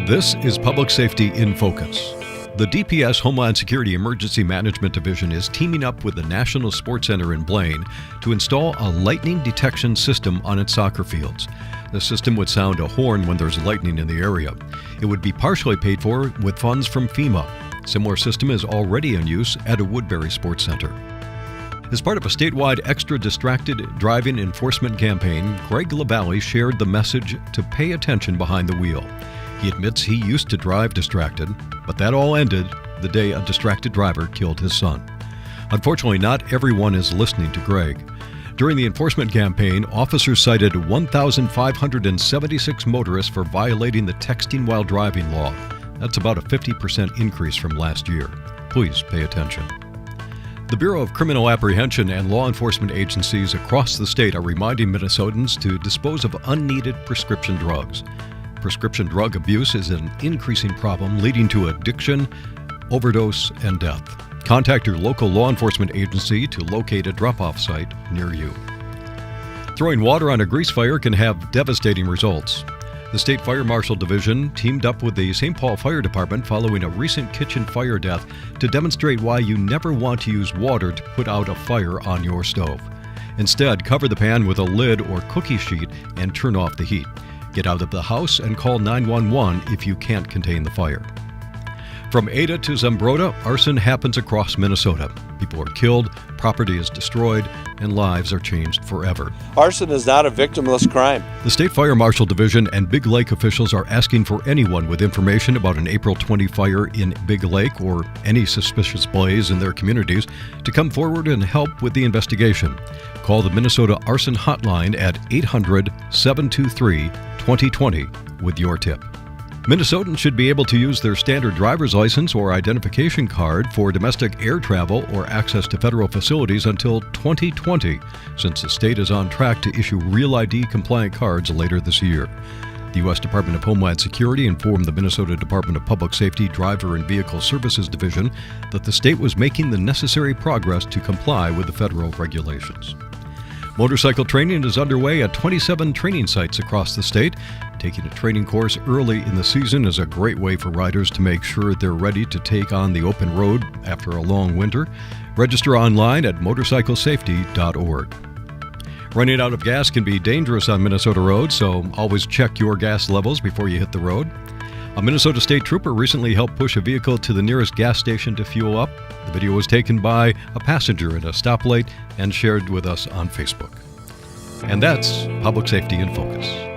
This is Public Safety in Focus. The DPS Homeland Security Emergency Management Division is teaming up with the National Sports Center in Blaine to install a lightning detection system on its soccer fields. The system would sound a horn when there's lightning in the area. It would be partially paid for with funds from FEMA. A similar system is already in use at a Woodbury Sports Center. As part of a statewide extra distracted driving enforcement campaign, Greg LaValle shared the message to pay attention behind the wheel. He admits he used to drive distracted, but that all ended the day a distracted driver killed his son. Unfortunately, not everyone is listening to Greg. During the enforcement campaign, officers cited 1,576 motorists for violating the texting while driving law. That's about a 50% increase from last year. Please pay attention. The Bureau of Criminal Apprehension and law enforcement agencies across the state are reminding Minnesotans to dispose of unneeded prescription drugs. Prescription drug abuse is an increasing problem leading to addiction, overdose, and death. Contact your local law enforcement agency to locate a drop-off site near you. Throwing water on a grease fire can have devastating results. The State Fire Marshal Division teamed up with the St. Paul Fire Department following a recent kitchen fire death to demonstrate why you never want to use water to put out a fire on your stove. Instead, cover the pan with a lid or cookie sheet and turn off the heat. Get out of the house and call 911 if you can't contain the fire. From Ada to Zumbrota, arson happens across Minnesota. People are killed, property is destroyed, and lives are changed forever. Arson is not a victimless crime. The State Fire Marshal Division and Big Lake officials are asking for anyone with information about an April 20 fire in Big Lake or any suspicious blaze in their communities to come forward and help with the investigation. Call the Minnesota Arson Hotline at 800-723-2020 with your tip. Minnesotans should be able to use their standard driver's license or identification card for domestic air travel or access to federal facilities until 2020, since the state is on track to issue Real ID compliant cards later this year. The U.S. Department of Homeland Security informed the Minnesota Department of Public Safety Driver and Vehicle Services Division that the state was making the necessary progress to comply with the federal regulations. Motorcycle training is underway at 27 training sites across the state. Taking a training course early in the season is a great way for riders to make sure they're ready to take on the open road after a long winter. Register online at motorcyclesafety.org. Running out of gas can be dangerous on Minnesota roads, so always check your gas levels before you hit the road. A Minnesota state trooper recently helped push a vehicle to the nearest gas station to fuel up. The video was taken by a passenger at a stoplight and shared with us on Facebook. And that's Public Safety in Focus.